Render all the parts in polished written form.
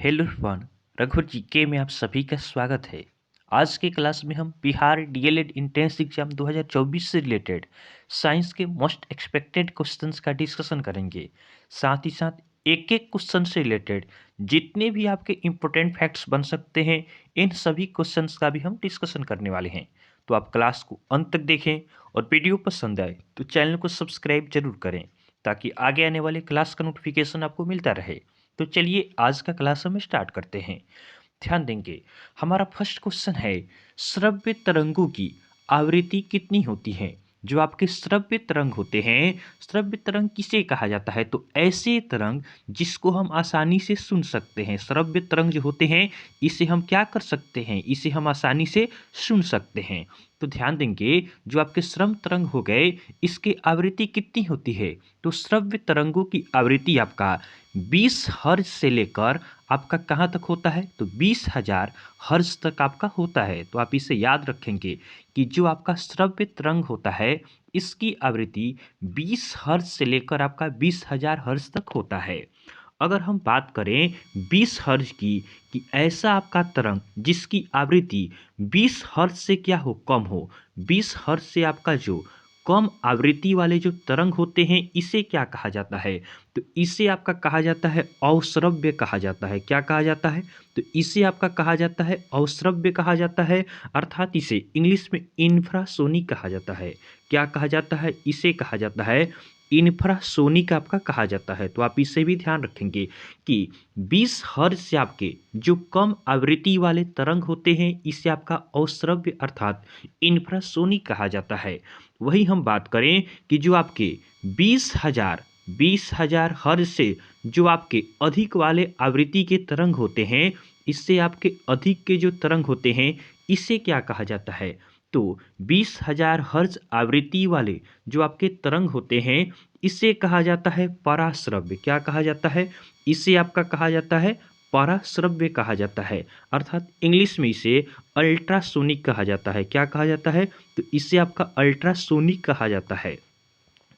Hello everyone, रघुवर GK में आप सभी का स्वागत है। आज के क्लास में हम बिहार डीएलएड एंट्रेंस एग्जाम 2024 से रिलेटेड साइंस के मोस्ट एक्सपेक्टेड क्वेश्चंस का डिस्कशन करेंगे। साथ ही साथ एक एक क्वेश्चन से रिलेटेड जितने भी आपके इम्पोर्टेंट फैक्ट्स बन सकते हैं, इन सभी क्वेश्चंस का भी हम डिस्कशन करने वाले हैं। तो आप क्लास को अंत तक देखें और वीडियो पसंद आए तो चैनल को सब्सक्राइब जरूर करें ताकि आगे आने वाले क्लास का नोटिफिकेशन आपको मिलता रहे। तो चलिए आज का क्लास हम स्टार्ट करते हैं। ध्यान देंगे, हमारा फर्स्ट क्वेश्चन है श्रव्य तरंगों की आवृत्ति कितनी होती है। जो आपके श्रव्य तरंग होते हैं, श्रव्य तरंग किसे कहा जाता है? तो ऐसे तरंग जिसको हम आसानी से सुन सकते हैं। श्रव्य तरंग जो होते हैं इसे हम क्या कर सकते हैं? इसे हम आसानी से सुन सकते हैं। तो ध्यान देंगे, जो आपके श्रव्य तरंग हो गए इसकी आवृत्ति कितनी होती है? तो श्रव्य तरंगों की आवृत्ति आपका 20 हर्ट्ज से लेकर आपका कहाँ तक होता है? तो 20,000 हर्ट्ज तक आपका होता है। तो आप इसे याद रखेंगे कि जो आपका श्रव्य तरंग होता है इसकी आवृत्ति 20 हर्ट्ज से लेकर आपका 20,000 हर्ट्ज तक होता है। अगर हम बात करें 20 हर्ट्ज की, कि ऐसा आपका तरंग जिसकी आवृत्ति 20 हर्ट्ज से क्या हो? कम हो। 20 हर्ट्ज से आपका जो कम आवृत्ति वाले जो तरंग होते हैं इसे क्या कहा जाता है? तो इसे आपका कहा जाता है अवश्रव्य कहा जाता है। क्या कहा जाता है? तो इसे आपका कहा जाता है अवश्रव्य कहा जाता है, अर्थात इसे इंग्लिश में इंफ्रासोनिक कहा जाता है। क्या कहा जाता है? इसे कहा जाता है इंफ्रासोनिक आपका कहा जाता है। तो आप इसे भी ध्यान रखेंगे कि 20 हर्ट्ज से आपके जो कम आवृत्ति वाले तरंग होते हैं इसे आपका अवश्रव्य अर्थात इंफ्रासोनिक कहा जाता है। वही हम बात करें कि जो आपके 20,000 हर्ट्ज से जो आपके अधिक वाले आवृत्ति के तरंग होते हैं, इससे आपके अधिक के जो तरंग होते हैं इसे क्या कहा जाता है? तो 20,000 हर्ट्ज आवृत्ति वाले जो आपके तरंग होते हैं इसे कहा जाता है पराश्रव्य। क्या कहा जाता है? इसे आपका कहा जाता है पराश्रव्य कहा जाता है, अर्थात इंग्लिश में इसे अल्ट्रासोनिक कहा जाता है। क्या कहा जाता है? तो इसे आपका अल्ट्रासोनिक कहा जाता है।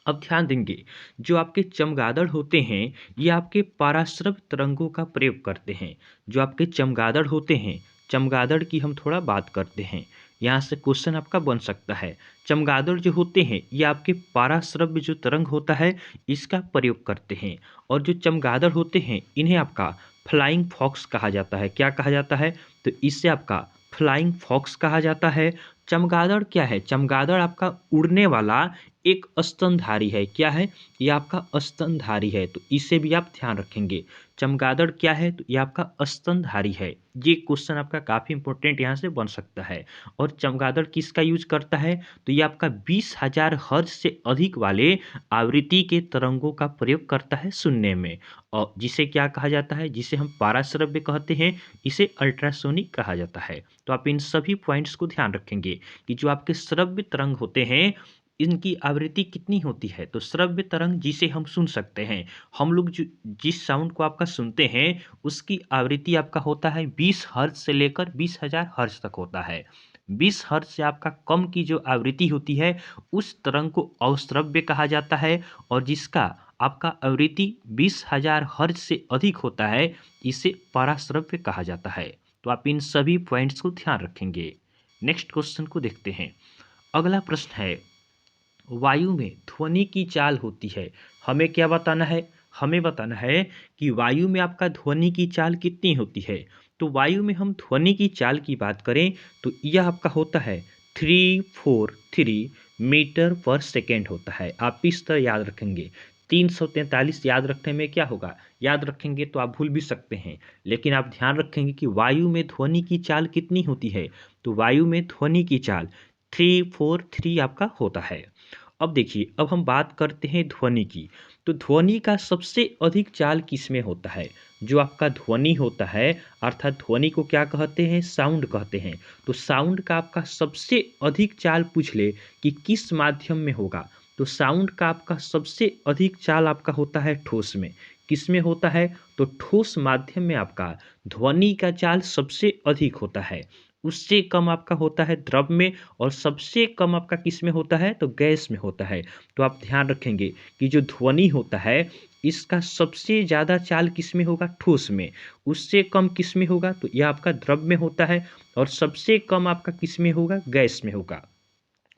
अब ध्यान देंगे, जो आपके चमगादड़ होते हैं ये आपके पराश्रव्य तरंगों का प्रयोग करते हैं। जो आपके चमगादड़ होते हैं, चमगादड़ की हम थोड़ा बात करते हैं। यहाँ से क्वेश्चन आपका बन सकता है। चमगादड़ जो होते हैं ये आपके पराश्रव्य जो तरंग होता है इसका प्रयोग करते हैं। और जो चमगादड़ होते हैं इन्हें आपका फ्लाइंग फॉक्स कहा जाता है। क्या कहा जाता है? तो इससे आपका फ्लाइंग फॉक्स कहा जाता है। चमगादड़ क्या है? चमगादड़ आपका उड़ने वाला एक स्तनधारी है। क्या है? ये आपका स्तनधारी है। तो इसे भी आप ध्यान रखेंगे। चमगादड़ क्या है? तो ये आपका स्तनधारी है। ये क्वेश्चन आपका काफ़ी इंपॉर्टेंट यहाँ से बन सकता है। और चमगादड़ किसका यूज करता है? तो ये आपका 20,000 हर्ट्ज से अधिक वाले आवृत्ति के तरंगों का प्रयोग करता है सुनने में, और जिसे क्या कहा जाता है? जिसे हम पराश्रव्य कहते हैं, इसे अल्ट्रासोनिक कहा जाता है। तो आप इन सभी पॉइंट्स को ध्यान रखेंगे कि जो आपके श्रव्य तरंग होते हैं इनकी आवृत्ति कितनी होती है। तो श्रव्य तरंग जिसे हम सुन सकते हैं, हम लोग जो जिस साउंड को आपका सुनते हैं उसकी आवृत्ति आपका होता है 20 हर्ट्ज से लेकर 20,000 हर्ट्ज तक होता है। 20 हर्ट्ज से आपका कम की जो आवृत्ति होती है उस तरंग को अवश्रव्य कहा जाता है, और जिसका आपका आवृत्ति 20,000 हर्ट्ज से अधिक होता है इसे पराश्रव्य कहा जाता है। तो आप इन सभी पॉइंट्स को ध्यान रखेंगे। नेक्स्ट क्वेश्चन को देखते हैं। अगला प्रश्न है, वायु में ध्वनि की चाल होती है। हमें क्या बताना है? हमें बताना है कि वायु में आपका ध्वनि की चाल कितनी होती है। तो वायु में हम ध्वनि की चाल की बात करें तो यह आपका होता है 343 मीटर पर सेकेंड होता है। आप इस तरह याद रखेंगे। 343 याद रखने में क्या होगा? याद रखेंगे तो आप भूल भी सकते हैं, लेकिन आप ध्यान रखेंगे कि वायु में ध्वनि की चाल कितनी होती है। तो वायु में ध्वनि की चाल 343 आपका होता है। अब देखिए, अब हम बात करते हैं ध्वनि की। तो ध्वनि का सबसे अधिक चाल किसमें होता है? जो आपका ध्वनि होता है, अर्थात ध्वनि को क्या कहते हैं? साउंड कहते हैं। तो साउंड का आपका सबसे अधिक चाल पूछ ले कि किस माध्यम में होगा, तो साउंड का आपका सबसे अधिक चाल आपका होता है ठोस में। किसमें होता है? तो ठोस माध्यम में आपका ध्वनि का चाल सबसे अधिक होता है। उससे कम आपका होता है द्रव में, और सबसे कम आपका किस में होता है? तो गैस में होता है। तो आप ध्यान रखेंगे कि जो ध्वनि होता है इसका सबसे ज़्यादा चाल किस में होगा? ठोस में। उससे कम किस में होगा? तो यह आपका द्रव में होता है। और सबसे कम आपका किस में होगा? गैस में होगा।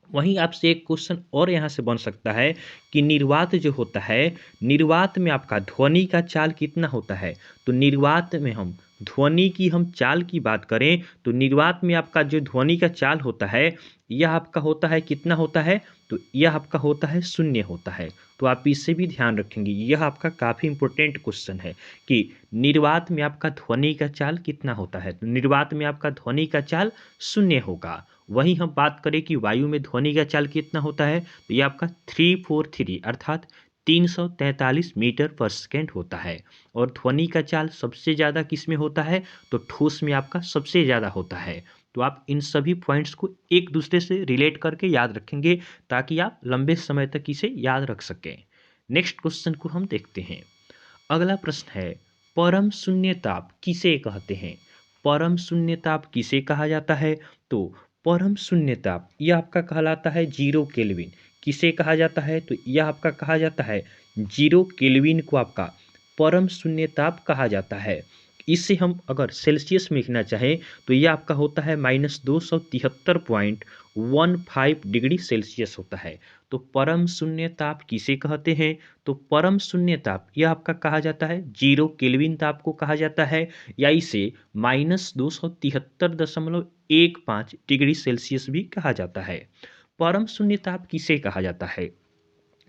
वहीं आपसे एक क्वेश्चन और यहाँ से बन सकता है कि निर्वात जो होता है, निर्वात में आपका ध्वनि का चाल कितना होता है? तो निर्वात में हम ध्वनि की हम चाल की बात करें तो निर्वात में आपका जो ध्वनि का चाल होता है, यह आपका होता है कितना होता है? तो यह आपका होता है 0 होता है। तो आप इससे भी ध्यान रखेंगे, यह आपका काफ़ी इंपॉर्टेंट क्वेश्चन है कि निर्वात में आपका ध्वनि का चाल कितना होता है? तो निर्वात में आपका ध्वनि का चाल 0 होगा। वहीं हम बात करें कि वायु में ध्वनि का चाल कितना होता है, तो ये आपका 343 अर्थात 343 मीटर पर सेकेंड होता है। और ध्वनि का चाल सबसे ज़्यादा किस में होता है? तो ठोस में आपका सबसे ज़्यादा होता है। तो आप इन सभी पॉइंट्स को एक दूसरे से रिलेट करके याद रखेंगे ताकि आप लंबे समय तक इसे याद रख सकें। नेक्स्ट क्वेश्चन को हम देखते हैं। अगला प्रश्न है, परम शून्य ताप किसे कहते हैं? परम शून्य ताप किसे कहा जाता है? तो परम शून्य ताप यह आपका कहलाता है 0 केल्विन। किसे कहा जाता है? तो यह आपका कहा जाता है 0 केल्विन को आपका परम शून्य ताप कहा जाता है। इसे हम अगर सेल्सियस में लिखना चाहें तो यह आपका होता है -273.15 डिग्री सेल्सियस होता है। तो परम शून्य ताप किसे कहते हैं? तो परम शून्य ताप यह आपका कहा जाता है 0 केल्विन ताप को कहा जाता है, या इसे -273.15 डिग्री सेल्सियस भी कहा जाता है। परम शून्य ताप किसे कहा जाता है?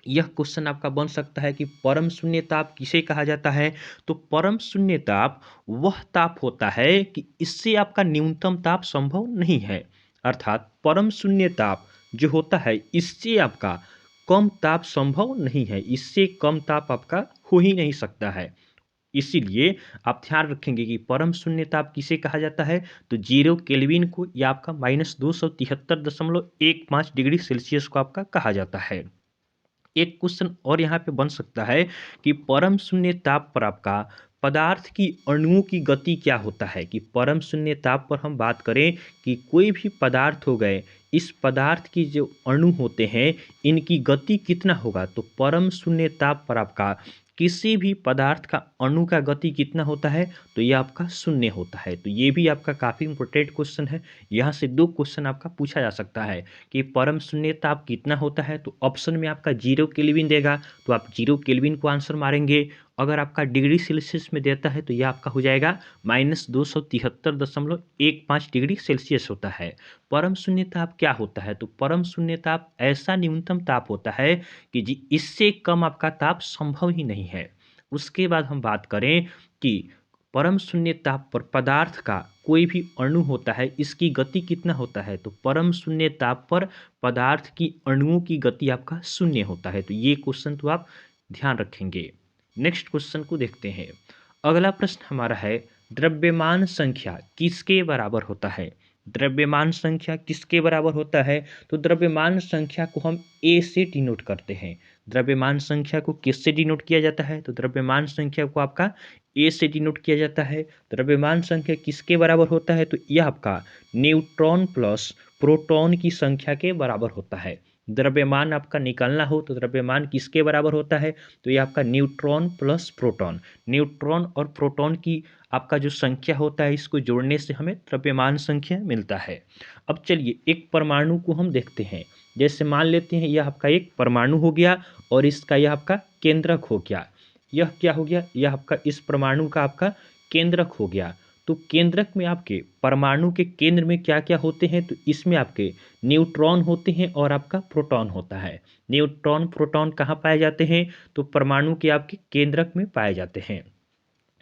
यह क्वेश्चन आपका बन सकता है कि परम शून्य ताप किसे कहा जाता है? तो परम शून्य ताप वह ताप होता है कि इससे आपका न्यूनतम ताप संभव नहीं है। अर्थात परम शून्य ताप जो होता है इससे आपका कम ताप संभव नहीं है, इससे कम ताप आपका हो ही नहीं सकता है। इसीलिए आप ध्यान रखेंगे कि परम शून्य ताप किसे कहा जाता है? तो 0 केल्विन को या आपका -273.15 डिग्री सेल्सियस को आपका कहा जाता है। एक क्वेश्चन और यहाँ पे बन सकता है कि परम शून्य ताप पर आपका पदार्थ की अणुओं की गति क्या होता है? कि परम शून्य ताप पर हम बात करें कि कोई भी पदार्थ हो गए, इस पदार्थ की जो अणु होते हैं इनकी गति कितना होगा? तो परम शून्य ताप पर आपका किसी भी पदार्थ का अणु का गति कितना होता है? तो ये आपका 0 होता है। तो ये भी आपका काफ़ी इंपॉर्टेंट क्वेश्चन है। यहाँ से 2 क्वेश्चन आपका पूछा जा सकता है कि परम शून्य ताप कितना होता है? तो ऑप्शन में आपका 0 केल्विन देगा तो आप 0 केल्विन को आंसर मारेंगे। अगर आपका डिग्री सेल्सियस में देता है तो यह आपका हो जाएगा -273.15 डिग्री सेल्सियस होता है। परम शून्य ताप क्या होता है? तो परम शून्य ताप ऐसा न्यूनतम ताप होता है कि जी इससे कम आपका ताप संभव ही नहीं है। उसके बाद हम बात करें कि परम शून्य ताप पर पदार्थ का कोई भी अणु होता है इसकी गति कितना होता है? तो परम शून्य ताप पर पदार्थ की अणुओं की गति आपका 0 होता है। तो ये क्वेश्चन तो आप ध्यान रखेंगे। नेक्स्ट क्वेश्चन को देखते हैं। अगला प्रश्न हमारा है, द्रव्यमान संख्या किसके बराबर होता है? द्रव्यमान संख्या किसके बराबर होता है? तो द्रव्यमान संख्या को हम ए से डिनोट करते हैं। द्रव्यमान संख्या को किससे डिनोट किया जाता है? तो द्रव्यमान संख्या को आपका ए से डिनोट किया जाता है। द्रव्यमान संख्या किसके बराबर होता है? तो यह आपका न्यूट्रॉन प्लस प्रोटॉन की संख्या के बराबर होता है। द्रव्यमान आपका निकालना हो तो द्रव्यमान किसके बराबर होता है? तो यह आपका न्यूट्रॉन प्लस प्रोटॉन। न्यूट्रॉन और प्रोटॉन की आपका जो संख्या होता है इसको जोड़ने से हमें द्रव्यमान संख्या मिलता है। अब चलिए एक परमाणु को हम देखते हैं। जैसे मान लेते हैं यह आपका एक परमाणु हो गया और इसका यह आपका केंद्रक हो गया। यह क्या हो गया? यह आपका इस परमाणु का आपका केंद्रक हो गया। तो केंद्रक में आपके परमाणु के केंद्र में क्या क्या होते हैं? तो इसमें आपके न्यूट्रॉन होते हैं और आपका प्रोटॉन होता है। न्यूट्रॉन प्रोटॉन कहाँ पाए जाते हैं? तो परमाणु के आपके केंद्रक में पाए जाते हैं।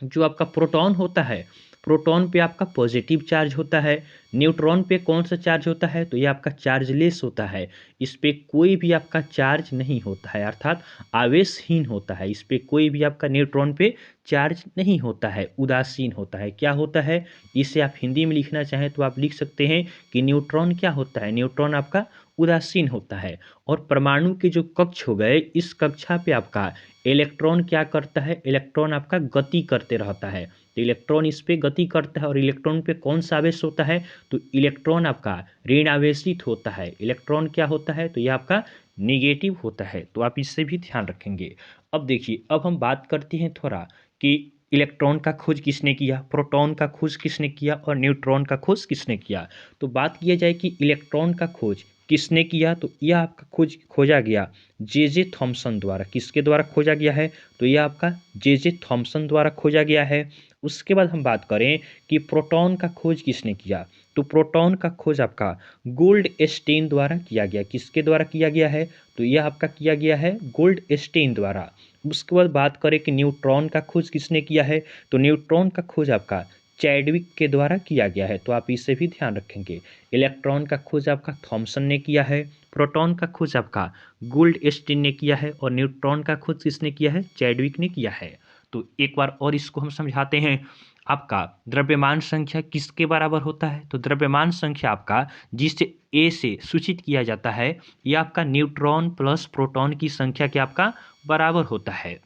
जो आपका प्रोटॉन होता है, प्रोटॉन पे आपका पॉजिटिव चार्ज होता है। न्यूट्रॉन पे कौन सा चार्ज होता है? तो ये आपका चार्जलेस होता है। इस पे कोई भी आपका चार्ज नहीं होता है, अर्थात आवेशहीन होता है। इस पे कोई भी आपका न्यूट्रॉन पे चार्ज नहीं होता है, उदासीन होता है। क्या होता है? इसे आप हिंदी में लिखना चाहें तो आप लिख सकते हैं कि न्यूट्रॉन क्या होता है? न्यूट्रॉन आपका उदासीन होता है। और परमाणु के जो कक्ष हो गए, इस कक्षा पे आपका इलेक्ट्रॉन क्या करता है? इलेक्ट्रॉन आपका गति करते रहता है। तो इलेक्ट्रॉन इस पे गति करता है और इलेक्ट्रॉन पे कौन सा आवेश होता है? तो इलेक्ट्रॉन आपका ऋण आवेशित होता है। इलेक्ट्रॉन क्या होता है? तो यह आपका नेगेटिव होता है, तो आप इससे भी ध्यान रखेंगे। अब देखिए, अब हम बात करते हैं थोड़ा कि इलेक्ट्रॉन का खोज किसने किया, प्रोटॉन का खोज किसने किया और न्यूट्रॉन का खोज किसने किया। तो बात किया जाए कि इलेक्ट्रॉन का खोज किसने किया, तो यह आपका खोजा गया जे थॉमसन द्वारा। किसके द्वारा खोजा गया है, तो यह आपका जे थॉमसन द्वारा खोजा गया है। उसके बाद हम बात करें कि प्रोटॉन का खोज किसने किया, तो प्रोटॉन का खोज आपका गोल्ड स्टेन द्वारा किया गया। किसके द्वारा किया गया है, तो यह आपका किया गया है गोल्ड स्टेन द्वारा। उसके बाद बात करें कि न्यूट्रॉन का खोज किसने किया है, तो न्यूट्रॉन का खोज आपका चैडविक के द्वारा किया गया है, तो आप इससे भी ध्यान रखेंगे। इलेक्ट्रॉन का खोज आपका थॉमसन ने किया है, प्रोटॉन का खोज आपका गोल्ड स्टीन ने किया है और न्यूट्रॉन का खोज किसने किया है, चैडविक ने किया है। तो एक बार और इसको हम समझाते हैं। आपका द्रव्यमान संख्या किसके बराबर होता है, तो द्रव्यमान संख्या आपका जिसे ए से सूचित किया जाता है, यह आपका न्यूट्रॉन प्लस प्रोटॉन की संख्या के आपका बराबर होता है।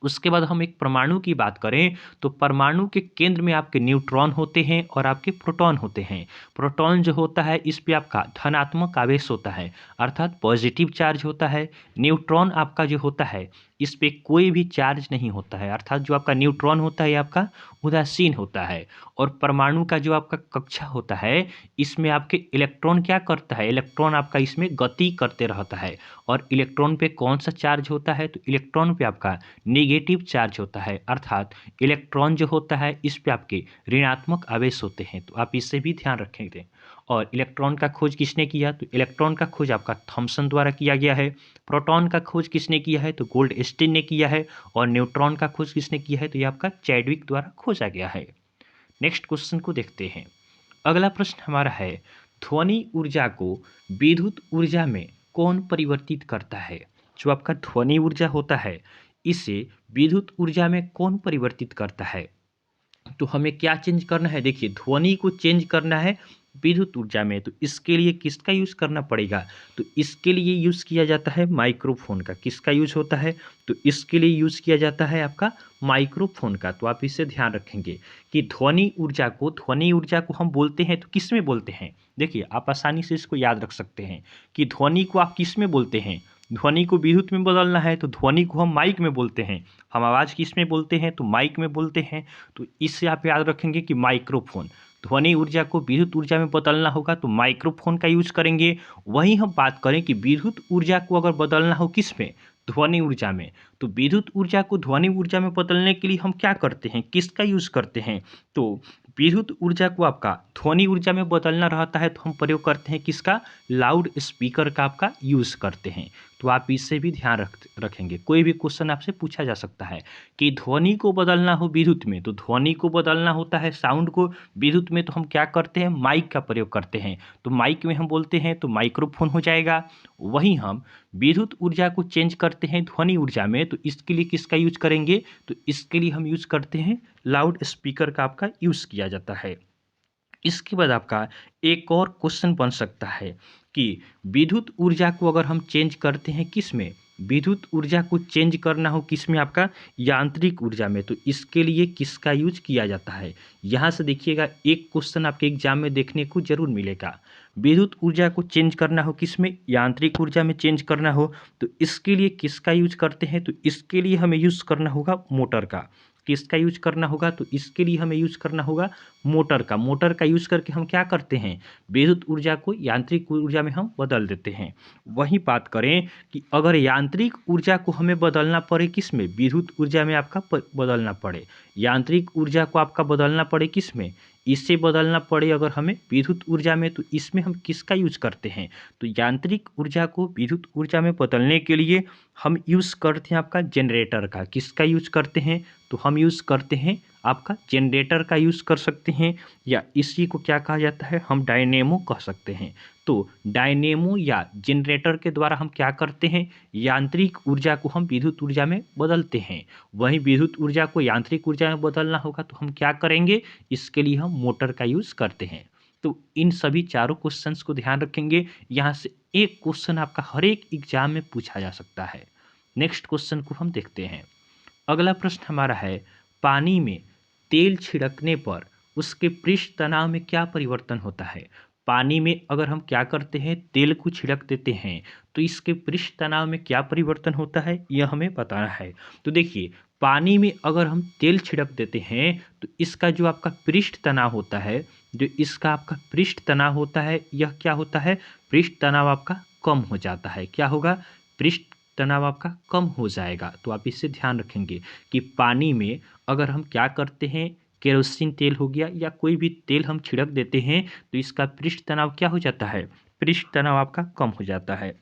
उसके बाद हम एक परमाणु की बात करें, तो परमाणु के केंद्र में आपके न्यूट्रॉन होते हैं और आपके प्रोटॉन होते हैं। प्रोटॉन जो होता है इस पे आपका धनात्मक आवेश होता है, अर्थात पॉजिटिव चार्ज होता है। न्यूट्रॉन आपका जो होता है इस पे कोई भी चार्ज नहीं होता है, अर्थात जो आपका न्यूट्रॉन होता है आपका उदासीन होता है। और परमाणु का जो आपका कक्षा होता है इसमें आपके इलेक्ट्रॉन क्या करता है, इलेक्ट्रॉन आपका इसमें गति करते रहता है। और इलेक्ट्रॉन पे कौन सा चार्ज होता है, तो इलेक्ट्रॉन पे आपका नेगेटिव चार्ज होता है, अर्थात इलेक्ट्रॉन जो होता है इस पे आपके ऋणात्मक आवेश होते हैं, तो आप इससे भी ध्यान रखेंगे। और इलेक्ट्रॉन का खोज किसने किया, तो इलेक्ट्रॉन का खोज आपका थॉमसन द्वारा किया गया है। प्रोटॉन का खोज किसने किया है, तो गोल्डस्टीन ने किया है। और न्यूट्रॉन का खोज किसने किया है, तो ये आपका चैडविक द्वारा खोजा गया है। नेक्स्ट क्वेश्चन को देखते हैं। अगला प्रश्न हमारा है, ध्वनि ऊर्जा को विद्युत ऊर्जा में कौन परिवर्तित करता है। जो आपका ध्वनि ऊर्जा होता है इसे विद्युत ऊर्जा में कौन परिवर्तित करता है। तो हमें क्या चेंज करना है, देखिए ध्वनि को चेंज करना है विद्युत ऊर्जा में, तो इसके लिए किसका यूज़ करना पड़ेगा, तो इसके लिए यूज़ किया जाता है माइक्रोफोन का। किसका यूज़ होता है, तो इसके लिए यूज़ किया जाता है आपका माइक्रोफोन का। तो आप इसे ध्यान रखेंगे कि ध्वनि ऊर्जा को हम बोलते हैं तो किस में बोलते हैं। देखिए आप आसानी से इसको याद रख सकते हैं कि ध्वनि को आप किस में बोलते हैं, ध्वनि को विद्युत में बदलना है तो ध्वनि को हम माइक में बोलते हैं। हम आवाज़ किस में बोलते हैं, तो माइक में बोलते हैं। तो इससे आप याद रखेंगे कि माइक्रोफोन, ध्वनि ऊर्जा को विद्युत ऊर्जा में बदलना होगा तो माइक्रोफोन का यूज करेंगे। वहीं हम बात करें कि विद्युत ऊर्जा को अगर बदलना हो किस में, ध्वनि ऊर्जा में, तो विद्युत ऊर्जा को ध्वनि ऊर्जा में बदलने के लिए हम क्या करते हैं, किसका यूज करते हैं, तो विद्युत ऊर्जा को आपका ध्वनि ऊर्जा में बदलना रहता है तो हम प्रयोग करते हैं किसका, लाउड स्पीकर का आपका यूज करते हैं। तो आप इससे भी ध्यान रखेंगे। कोई भी क्वेश्चन आपसे पूछा जा सकता है कि ध्वनि को बदलना हो विद्युत में, तो ध्वनि को बदलना होता है साउंड को विद्युत में, तो हम क्या करते हैं, माइक का प्रयोग करते हैं। तो माइक में हम बोलते हैं तो माइक्रोफोन हो जाएगा। वहीं हम विद्युत ऊर्जा को चेंज करते हैं ध्वनि ऊर्जा में, तो इसके लिए किसका यूज करेंगे, तो इसके लिए हम यूज करते हैं लाउड स्पीकर का आपका यूज किया जाता है। इसके बाद आपका एक और क्वेश्चन बन सकता है कि विद्युत ऊर्जा को अगर हम चेंज करते हैं किस में, विद्युत ऊर्जा को चेंज करना हो किस में, आपका यांत्रिक ऊर्जा में, तो इसके लिए किसका यूज किया जाता है। यहाँ से देखिएगा एक क्वेश्चन आपके एग्जाम में देखने को जरूर मिलेगा। विद्युत ऊर्जा को चेंज करना हो किस में, यांत्रिक ऊर्जा में चेंज करना हो, तो इसके लिए किसका यूज करते हैं, तो इसके लिए हमें यूज करना होगा मोटर का। किसका यूज करना होगा, तो इसके लिए हमें यूज करना होगा मोटर का। मोटर का यूज करके हम क्या करते हैं, विद्युत ऊर्जा को यांत्रिक ऊर्जा में हम बदल देते हैं। वहीं बात करें कि अगर यांत्रिक ऊर्जा को हमें बदलना पड़े किस में, विद्युत ऊर्जा में आपका बदलना पड़े, यांत्रिक ऊर्जा को आपका बदलना पड़े किस में, इससे बदलना पड़े अगर हमें विद्युत ऊर्जा में, तो इसमें हम किसका यूज करते हैं, तो यांत्रिक ऊर्जा को विद्युत ऊर्जा में बदलने के लिए हम यूज करते हैं आपका जनरेटर का। किसका यूज करते हैं, तो हम यूज करते हैं आपका जनरेटर का यूज कर सकते हैं, या इसी को क्या कहा जाता है, हम डायनेमो कह सकते हैं। तो डायनेमो या जनरेटर के द्वारा हम क्या करते हैं, यांत्रिक ऊर्जा को हम विद्युत ऊर्जा में बदलते हैं। वहीं विद्युत ऊर्जा को यांत्रिक ऊर्जा में बदलना होगा तो हम क्या करेंगे, इसके लिए हम मोटर का यूज करते हैं। तो इन सभी चारों क्वेश्चंस को ध्यान रखेंगे। यहाँ से एक क्वेश्चन आपका हर एक एग्जाम में पूछा जा सकता है। नेक्स्ट क्वेश्चन को हम देखते हैं। अगला प्रश्न हमारा है, पानी में तेल छिड़कने पर उसके पृष्ठ तनाव में क्या परिवर्तन होता है। पानी में अगर हम क्या करते हैं, तेल को छिड़क देते हैं, तो इसके पृष्ठ तनाव में क्या परिवर्तन होता है, यह हमें बताना है। तो देखिए, पानी में अगर हम तेल छिड़क देते हैं तो इसका जो आपका पृष्ठ तनाव होता है, जो इसका आपका पृष्ठ तनाव होता है, यह क्या होता है, पृष्ठ तनाव आपका कम हो जाता है। क्या होगा, पृष्ठ तनाव आपका कम हो जाएगा। तो आप इससे ध्यान रखेंगे कि पानी में अगर हम क्या करते हैं, केरोसिन तेल हो गया या कोई भी तेल हम छिड़क देते हैं तो इसका पृष्ठ तनाव क्या हो जाता है, पृष्ठ तनाव आपका कम हो जाता है।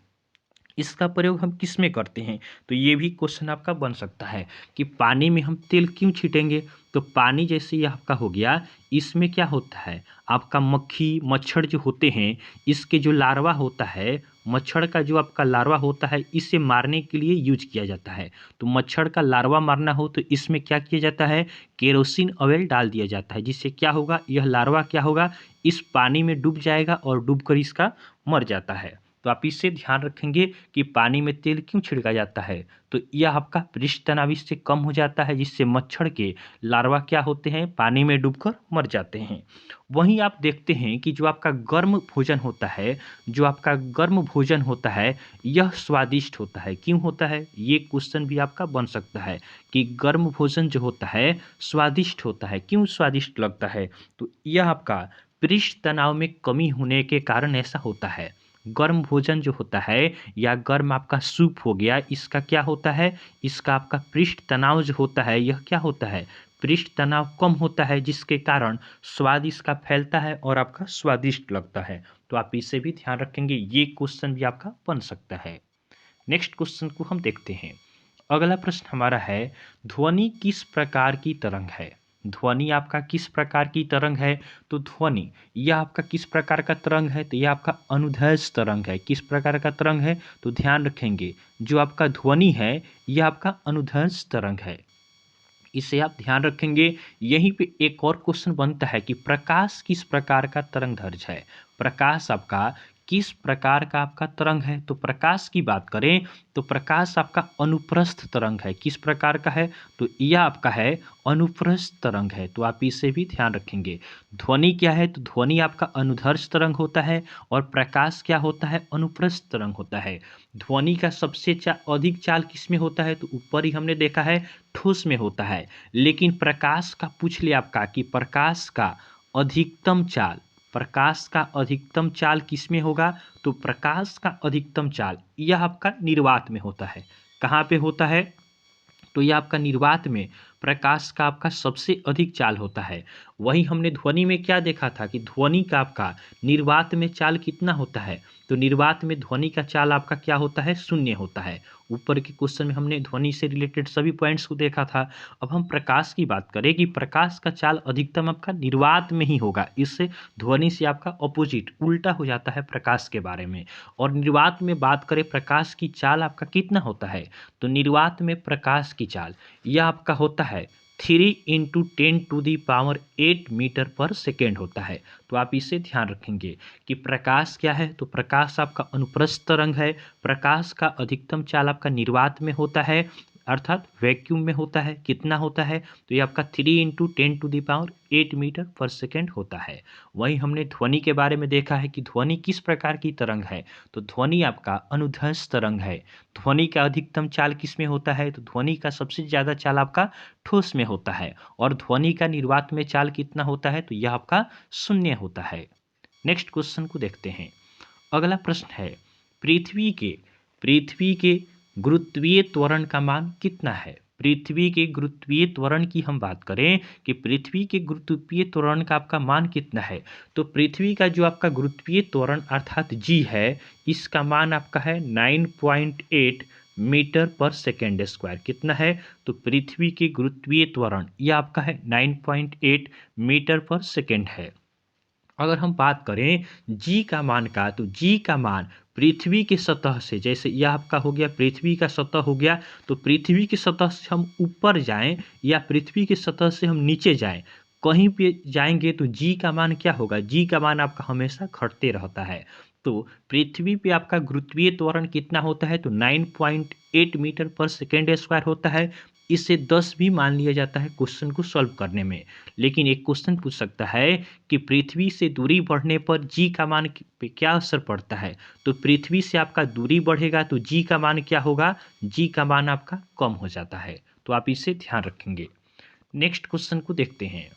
इसका प्रयोग हम किस में करते हैं, तो ये भी क्वेश्चन आपका बन सकता है कि पानी में हम तेल क्यों छीटेंगे। तो पानी जैसे ये आपका हो गया, इसमें क्या होता है, आपका मक्खी मच्छर जो होते हैं, इसके जो लार्वा होता है, मच्छर का जो आपका लार्वा होता है, इसे मारने के लिए यूज किया जाता है। तो मच्छर का लार्वा मारना हो तो इसमें क्या किया जाता है, केरोसिन ऑयल डाल दिया जाता है, जिससे क्या होगा, यह लार्वा क्या होगा, इस पानी में डूब जाएगा और डूबकर इसका मर जाता है। तो आप इससे ध्यान रखेंगे कि पानी में तेल क्यों छिड़का जाता है, तो यह आपका पृष्ठ तनाव इससे कम हो जाता है, जिससे मच्छर के लार्वा क्या होते हैं, पानी में डूबकर मर जाते हैं। वहीं आप देखते हैं कि जो आपका गर्म भोजन होता है, जो आपका गर्म भोजन होता है, यह स्वादिष्ट होता है। क्यों होता है, ये क्वेश्चन भी आपका बन सकता है कि गर्म भोजन जो होता है स्वादिष्ट होता है। क्यों स्वादिष्ट लगता है, तो यह आपका पृष्ठ तनाव में कमी होने के कारण ऐसा होता है। गर्म भोजन जो होता है या गर्म आपका सूप हो गया, इसका क्या होता है, इसका आपका पृष्ठ तनाव जो होता है, यह क्या होता है, पृष्ठ तनाव कम होता है, जिसके कारण स्वाद इसका फैलता है और आपका स्वादिष्ट लगता है। तो आप इसे भी ध्यान रखेंगे, ये क्वेश्चन भी आपका बन सकता है। नेक्स्ट क्वेश्चन को हम देखते हैं। अगला प्रश्न हमारा है, ध्वनि किस प्रकार की तरंग है। ध्वनि आपका किस प्रकार की तरंग है, तो ध्वनि यह आपका किस प्रकार का तरंग है, तो यह आपका अनुदैर्ध्य तरंग है। किस प्रकार का तरंग है, तो ध्यान रखेंगे, जो आपका ध्वनि है यह आपका अनुदैर्ध्य तरंग है। इसे आप ध्यान रखेंगे। यहीं पे एक और क्वेश्चन बनता है कि प्रकाश किस प्रकार का तरंगदैर्ध्य है। प्रकाश आपका किस प्रकार का आपका तरंग है, तो प्रकाश की बात करें तो प्रकाश आपका अनुप्रस्थ तरंग है। किस प्रकार का है, तो यह आपका है अनुप्रस्थ तरंग है। तो आप इसे भी ध्यान रखेंगे। ध्वनि क्या है, तो ध्वनि आपका अनुदैर्ध्य तरंग होता है और प्रकाश क्या होता है, अनुप्रस्थ तरंग होता है। ध्वनि का सबसे अधिक चाल किस में होता है, तो ऊपर ही हमने देखा है ठोस में होता है। लेकिन प्रकाश का पूछ लिया आपका कि प्रकाश का अधिकतम चाल, प्रकाश का अधिकतम चाल किस में होगा, तो प्रकाश का अधिकतम चाल यह आपका निर्वात में होता है। कहाँ पे होता है, तो यह आपका निर्वात में प्रकाश का आपका सबसे अधिक चाल होता है। वहीं हमने ध्वनि में क्या देखा था कि ध्वनि का आपका निर्वात में चाल कितना होता है, तो निर्वात में ध्वनि का चाल आपका क्या होता है, शून्य होता है। ऊपर के क्वेश्चन में हमने ध्वनि से रिलेटेड सभी पॉइंट्स को देखा था। अब हम प्रकाश की बात करें कि प्रकाश का चाल अधिकतम आपका निर्वात में ही होगा। इससे ध्वनि से आपका अपोजिट उल्टा हो जाता है प्रकाश के बारे में। और निर्वात में बात करें प्रकाश की चाल आपका कितना होता है, तो निर्वात में प्रकाश की चाल यह आपका होता है 3 × 10⁸ मीटर पर सेकेंड होता है। तो आप इसे ध्यान रखेंगे कि प्रकाश क्या है, तो प्रकाश आपका अनुप्रस्थ तरंग है। प्रकाश का अधिकतम चाल आपका निर्वात में होता है, अर्थात वैक्यूम में होता है। कितना होता है, तो ये आपका 3 × 10⁸ मीटर पर सेकेंड होता है। वहीं हमने ध्वनि के बारे में देखा है कि ध्वनि किस प्रकार की तरंग है, तो ध्वनि आपका अनुदैर्ध्य तरंग है। ध्वनि का अधिकतम चाल किस में होता है, तो ध्वनि का सबसे ज़्यादा चाल आपका ठोस में होता है। और ध्वनि का निर्वात में चाल कितना होता है, तो यह आपका शून्य होता है। नेक्स्ट क्वेश्चन को देखते हैं। अगला प्रश्न है, पृथ्वी के गुरुत्वीय त्वरण का मान कितना है। पृथ्वी के गुरुत्वीय त्वरण की हम बात करें कि पृथ्वी के गुरुत्वीय त्वरण का आपका मान कितना है, तो पृथ्वी का जो आपका गुरुत्वीय त्वरण अर्थात जी है, इसका मान आपका है 9.8 मीटर पर सेकेंड स्क्वायर। कितना है, तो पृथ्वी के गुरुत्वीय त्वरण यह आपका है 9.8 मीटर पर सेकेंड है। अगर हम बात करें जी का मान का, तो जी का मान पृथ्वी की सतह से, जैसे यह आपका हो गया पृथ्वी का सतह हो गया, तो पृथ्वी की सतह से हम ऊपर जाएं या पृथ्वी की सतह से हम नीचे जाएं, कहीं पे जाएंगे तो जी का मान क्या होगा, जी का मान आपका हमेशा घटते रहता है। तो पृथ्वी पे आपका गुरुत्वीय त्वरण कितना होता है, तो 9.8 मीटर पर सेकेंड स्क्वायर होता है। इसे 10 भी मान लिया जाता है क्वेश्चन को सॉल्व करने में। लेकिन एक क्वेश्चन पूछ सकता है कि पृथ्वी से दूरी बढ़ने पर जी का मान पे क्या असर पड़ता है। तो पृथ्वी से आपका दूरी बढ़ेगा तो जी का मान क्या होगा, जी का मान आपका कम हो जाता है। तो आप इसे ध्यान रखेंगे। नेक्स्ट क्वेश्चन को देखते हैं।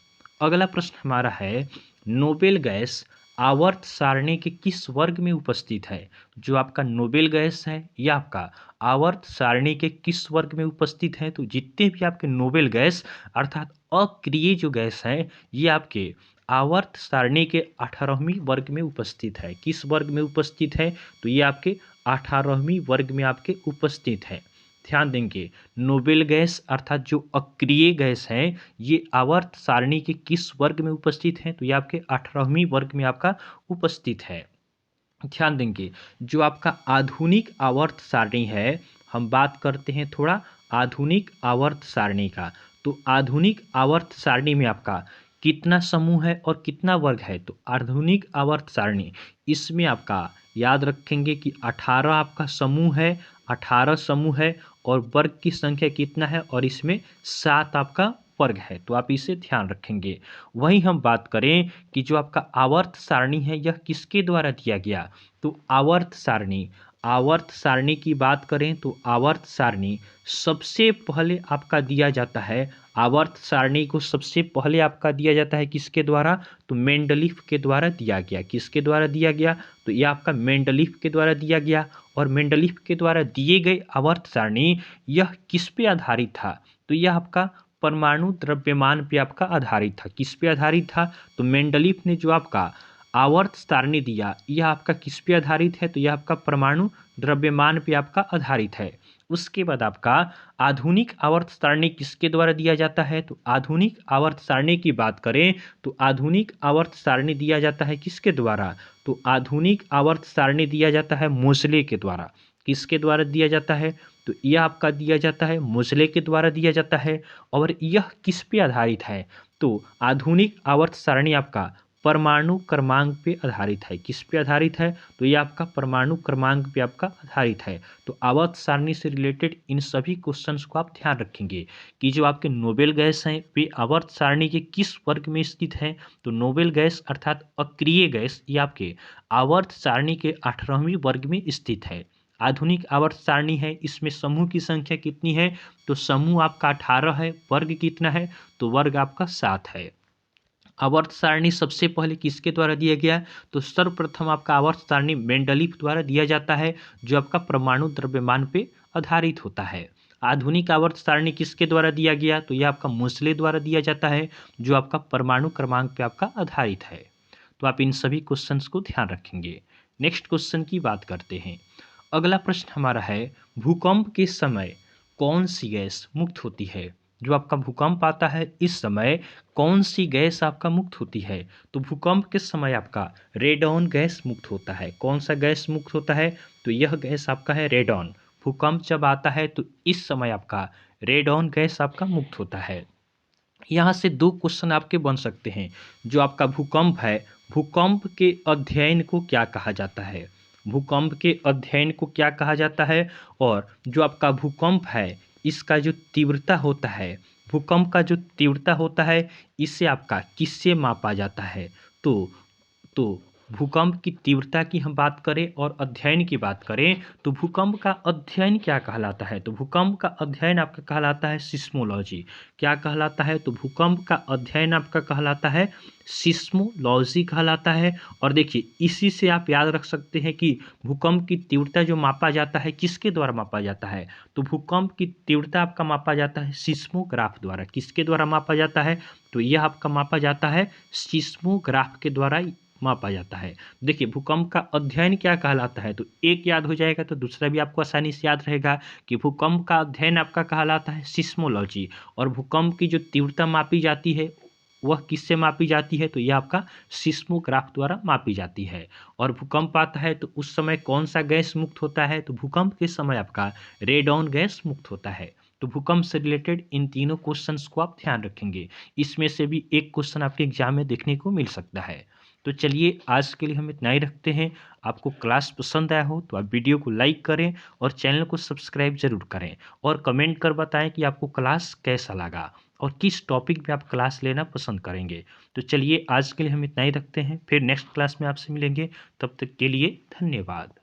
अगला प्रश्न हमारा है, नोबेल गैस आवर्त सारणी के किस वर्ग में उपस्थित है। जो आपका नोबेल गैस है यह आपका आवर्त सारणी के किस वर्ग में उपस्थित है। तो जितने भी आपके नोबेल गैस अर्थात अक्रिय जो गैस है ये आपके आवर्त सारणी के 18वीं वर्ग में उपस्थित है। किस वर्ग में उपस्थित है, तो ये आपके 18वीं वर्ग में आपके उपस्थित है। ध्यान देंगे, नोबेल गैस अर्थात जो अक्रिय गैस है ये आवर्त सारणी के किस वर्ग में उपस्थित है, तो ये आपके 18वीं वर्ग में आपका उपस्थित है। ध्यान देंगे, जो आपका आधुनिक आवर्त सारणी है, हम बात करते हैं थोड़ा आधुनिक आवर्त सारणी का। तो आधुनिक आवर्त सारणी में आपका कितना समूह है और कितना वर्ग है। तो आधुनिक आवर्त सारणी इसमें आपका याद रखेंगे कि 18 आपका समूह है, 18 समूह है और वर्ग की संख्या कितना है, और इसमें 7 आपका वर्ग है। तो आप इसे ध्यान रखेंगे। वहीं हम बात करें कि जो आपका आवर्त सारणी है यह किसके द्वारा दिया गया। तो आवर्त सारणी की बात करें तो आवर्त सारणी सबसे पहले आपका दिया जाता है। आवर्त सारणी को सबसे पहले आपका दिया जाता है किसके द्वारा, तो मेंडलीफ के द्वारा दिया गया। किसके द्वारा दिया गया, तो यह आपका मेंडलीफ के द्वारा दिया गया। और मेंडलीफ के द्वारा दिए गए आवर्त सारणी यह किस पे आधारित था, तो यह आपका परमाणु द्रव्यमान पे आपका आधारित था। किस पे आधारित था, तो मेंडलीफ ने जो आपका आवर्त सारणी दिया यह आपका किस पे आधारित है, तो यह आपका परमाणु द्रव्यमान पे आपका आधारित है। उसके बाद आपका आधुनिक आवर्त सारणी किसके द्वारा दिया जाता है। तो आधुनिक आवर्त सारणी की बात करें तो आधुनिक आवर्त सारणी दिया जाता है किसके द्वारा, तो आधुनिक आवर्त सारणी दिया जाता है मोज़ले के द्वारा। किसके द्वारा दिया जाता है, तो यह आपका दिया जाता है मोज़ले के द्वारा दिया जाता है। और यह किस पे आधारित है, तो आधुनिक आवर्त सारणी आपका परमाणु क्रमांक पे आधारित है। किस पे आधारित है, तो यह आपका परमाणु क्रमांक पे आपका आधारित है। तो आवर्त सारणी से रिलेटेड इन सभी क्वेश्चंस को आप ध्यान रखेंगे कि जो आपके नोबेल गैस हैं वे आवर्त सारणी के किस वर्ग में स्थित हैं। तो नोबेल गैस अर्थात अक्रिय गैस ये आपके आवर्त सारणी के 18वीं वर्ग में स्थित है। आधुनिक आवर्त सारणी है, इसमें समूह की संख्या कितनी है, तो समूह आपका 18 है। वर्ग कितना है, तो वर्ग आपका 7 है। आवर्त सारणी सबसे पहले किसके द्वारा दिया गया, तो सर्वप्रथम आपका आवर्त सारणी मेंडलीफ द्वारा दिया जाता है जो आपका परमाणु द्रव्यमान पे आधारित होता है। आधुनिक आवर्त सारणी किसके द्वारा दिया गया, तो यह आपका मोज़ले द्वारा दिया जाता है जो आपका परमाणु क्रमांक पे आपका आधारित है। तो आप इन सभी क्वेश्चंस को ध्यान रखेंगे। नेक्स्ट क्वेश्चन की बात करते हैं। अगला प्रश्न हमारा है, भूकंप के समय कौन सी गैस मुक्त होती है। जो आपका भूकंप आता है इस समय कौन सी गैस आपका मुक्त होती है। तो भूकंप के समय आपका रेडॉन गैस मुक्त होता है। कौन सा गैस मुक्त होता है, तो यह गैस आपका है रेडॉन। भूकंप जब आता है तो इस समय आपका रेडॉन गैस आपका मुक्त होता है। यहाँ से दो क्वेश्चन आपके बन सकते हैं। जो आपका भूकंप है, भूकंप के अध्ययन को क्या कहा जाता है। भूकंप के अध्ययन को क्या कहा जाता है, और जो आपका भूकंप है इसका जो तीव्रता होता है, भूकंप का जो तीव्रता होता है इसे आपका किससे मापा जाता है। तो भूकंप की तीव्रता की हम बात करें और अध्ययन की बात करें तो भूकंप का अध्ययन क्या कहलाता है, तो भूकंप का अध्ययन आपका कहलाता है सिस्मोलॉजी। क्या कहलाता है, तो भूकंप का अध्ययन आपका कहलाता है सिस्मोलॉजी कहलाता है। और देखिए इसी से आप याद रख सकते हैं कि भूकंप की तीव्रता जो मापा जाता है किसके द्वारा मापा जाता है, तो भूकंप की तीव्रता आपका मापा जाता है सिस्मोग्राफ द्वारा। किसके द्वारा मापा जाता है, तो यह आपका मापा जाता है सिस्मोग्राफ के द्वारा मापा जाता है। देखिए भूकंप का अध्ययन क्या कहलाता है, तो एक याद हो जाएगा तो दूसरा भी आपको आसानी से याद रहेगा कि भूकंप का अध्ययन आपका कहलाता है सिस्मोलॉजी। और भूकंप की जो तीव्रता मापी जाती है वह किससे मापी जाती है, तो यह आपका सिस्मोग्राफ द्वारा मापी जाती है। और भूकंप आता है तो उस समय कौन सा गैस मुक्त होता है, तो भूकंप के समय आपका रेडॉन गैस मुक्त होता है। तो भूकंप से रिलेटेड इन तीनों क्वेश्चंस को आप ध्यान रखेंगे। इसमें से भी एक क्वेश्चन आपके एग्जाम में देखने को मिल सकता है। तो चलिए आज के लिए हम इतना ही रखते हैं। आपको क्लास पसंद आया हो तो आप वीडियो को लाइक करें और चैनल को सब्सक्राइब ज़रूर करें और कमेंट कर बताएं कि आपको क्लास कैसा लगा और किस टॉपिक पे आप क्लास लेना पसंद करेंगे। तो चलिए आज के लिए हम इतना ही रखते हैं, फिर नेक्स्ट क्लास में आपसे मिलेंगे। तब तक के लिए धन्यवाद।